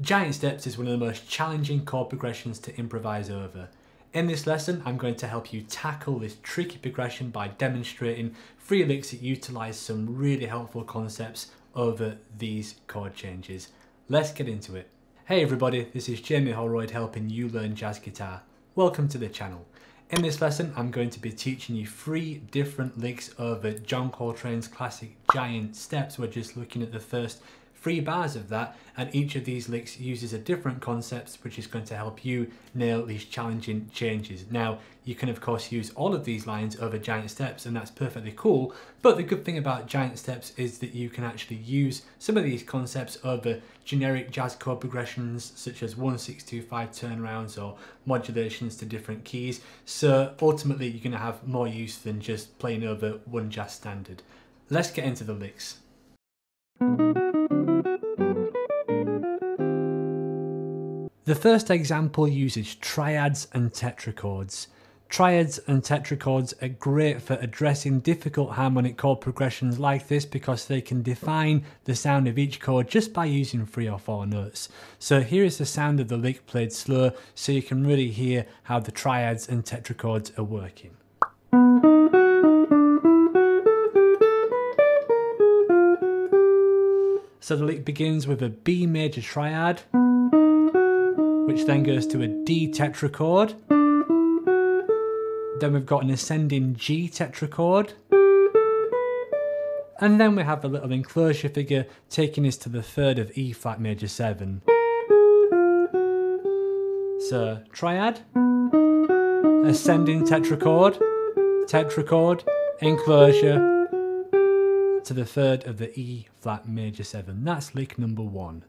Giant steps is one of the most challenging chord progressions to improvise over. In this lesson, I'm going to help you tackle this tricky progression by demonstrating 3 licks that utilise some really helpful concepts over these chord changes. Let's get into it. Hey everybody, this is Jamie Holroyd helping you learn jazz guitar. Welcome to the channel. In this lesson, I'm going to be teaching you 3 different licks over John Coltrane's classic Giant Steps. We're just looking at the first 3 bars of that, and each of these licks uses a different concept which is going to help you nail these challenging changes. Now, you can of course use all of these lines over Giant Steps, and that's perfectly cool, but the good thing about Giant Steps is that you can actually use some of these concepts over generic jazz chord progressions such as 1-6-2-5 turnarounds or modulations to different keys, so ultimately you're going to have more use than just playing over one jazz standard. Let's get into the licks. The first example uses triads and tetrachords. Triads and tetrachords are great for addressing difficult harmonic chord progressions like this because they can define the sound of each chord just by using 3 or 4 notes. So here is the sound of the lick played slow, so you can really hear how the triads and tetrachords are working. So the lick begins with a B major triad, which then goes to a D tetrachord. Then we've got an ascending G tetrachord. And then we have a little enclosure figure taking us to the 3rd of E flat major 7. So triad, ascending tetrachord, tetrachord, enclosure, to the 3rd of the E flat major 7. That's lick number 1.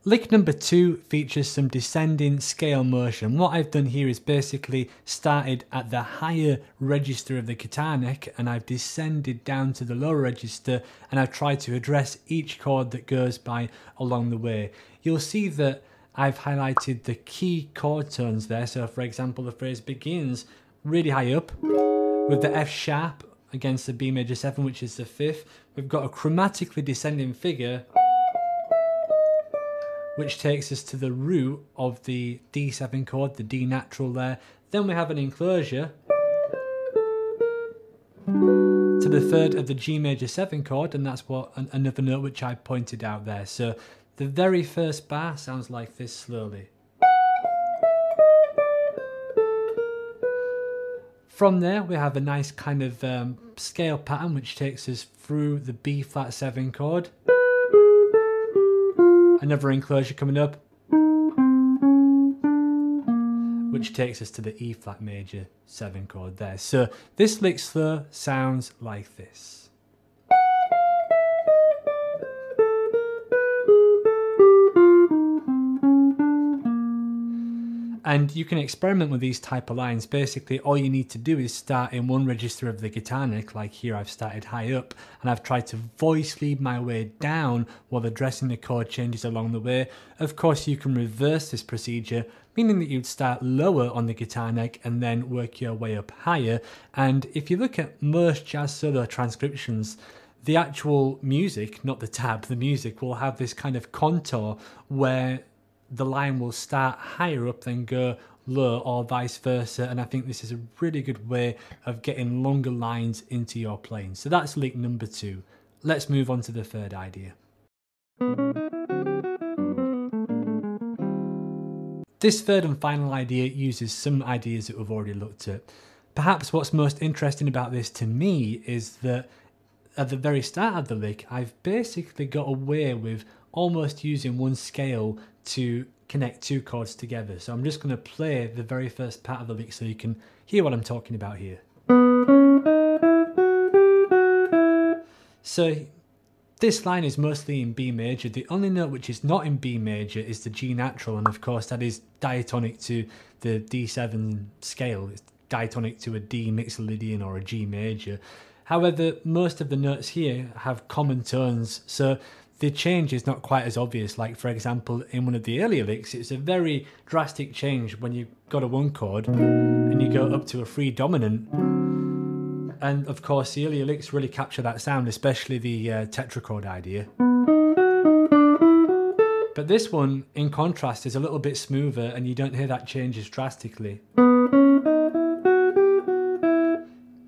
Lick number 2 features some descending scale motion. What I've done here is basically started at the higher register of the guitar neck and I've descended down to the lower register, and I've tried to address each chord that goes by along the way. You'll see that I've highlighted the key chord tones there. So for example, the phrase begins really high up with the F sharp against the B major 7, which is the 5th. We've got a chromatically descending figure which takes us to the root of the D7 chord, the D natural there. Then we have an enclosure to the 3rd of the G major 7 chord, and that's what another note which I pointed out there. So the very first bar sounds like this slowly. From there we have a nice kind of scale pattern which takes us through the B flat 7 chord. Another enclosure coming up, which takes us to the E flat major 7 chord there. So this lick slow sounds like this. And you can experiment with these type of lines. Basically, all you need to do is start in one register of the guitar neck, like here I've started high up, and I've tried to voice lead my way down while addressing the chord changes along the way. Of course, you can reverse this procedure, meaning that you'd start lower on the guitar neck and then work your way up higher. And if you look at most jazz solo transcriptions, the actual music, not the tab, the music will have this kind of contour where the line will start higher up then go low, or vice versa, and I think this is a really good way of getting longer lines into your playing. So that's lick number 2. Let's move on to the 3rd idea. This 3rd and final idea uses some ideas that we've already looked at. Perhaps what's most interesting about this to me is that at the very start of the lick, I've basically got away with almost using one scale to connect 2 chords together. So I'm just going to play the very first part of the lick so you can hear what I'm talking about here. So this line is mostly in B major. The only note which is not in B major is the G natural, and of course that is diatonic to the D7 scale. It's diatonic to a D mixolydian or a G major. However, most of the notes here have common tones, so the change is not quite as obvious. Like for example, in one of the earlier licks, it's a very drastic change when you've got a 1 chord and you go up to a 3 dominant, And of course the earlier licks really capture that sound, especially the tetrachord idea. But this one, in contrast, is a little bit smoother and you don't hear that change as drastically.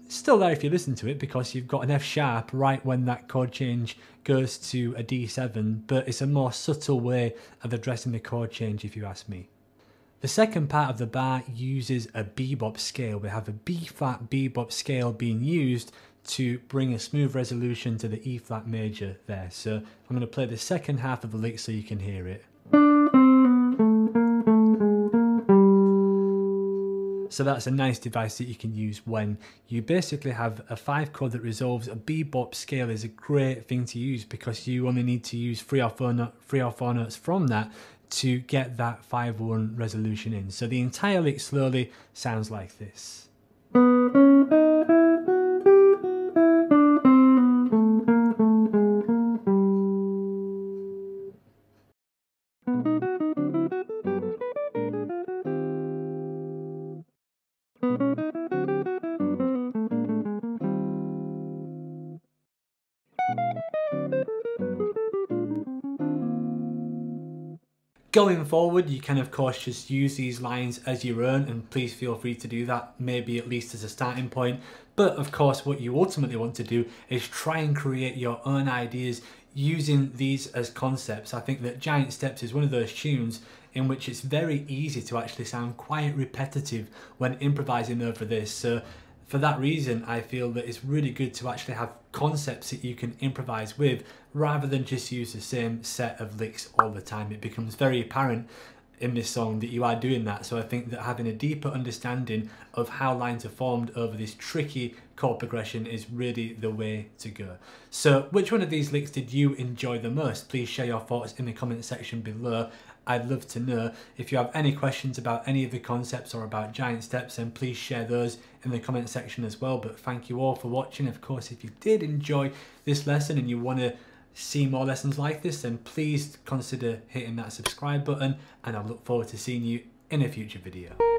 It's still there if you listen to it because you've got an F sharp right when that chord change goes to a D7, but it's a more subtle way of addressing the chord change if you ask me. The second part of the bar uses a bebop scale. We have a B-flat bebop scale being used to bring a smooth resolution to the E-flat major there. So I'm going to play the second half of the lick so you can hear it. So that's a nice device that you can use when you basically have a 5 chord that resolves. A bebop scale is a great thing to use because you only need to use 3 or 4 notes from that to get that 5-1 resolution in. So the entire lick slowly sounds like this. Going forward, you can of course just use these lines as your own, and please feel free to do that, maybe at least as a starting point. But of course what you ultimately want to do is try and create your own ideas using these as concepts. I think that Giant Steps is one of those tunes in which it's very easy to actually sound quite repetitive when improvising over this. So for that reason, I feel that it's really good to actually have concepts that you can improvise with rather than just use the same set of licks all the time. It becomes very apparent in this song that you are doing that. So I think that having a deeper understanding of how lines are formed over this tricky chord progression is really the way to go. So which one of these licks did you enjoy the most? Please share your thoughts in the comment section below. I'd love to know. If you have any questions about any of the concepts or about Giant Steps, then please share those in the comment section as well. But thank you all for watching. Of course, if you did enjoy this lesson and you want to see more lessons like this, then please consider hitting that subscribe button, and I look forward to seeing you in a future video.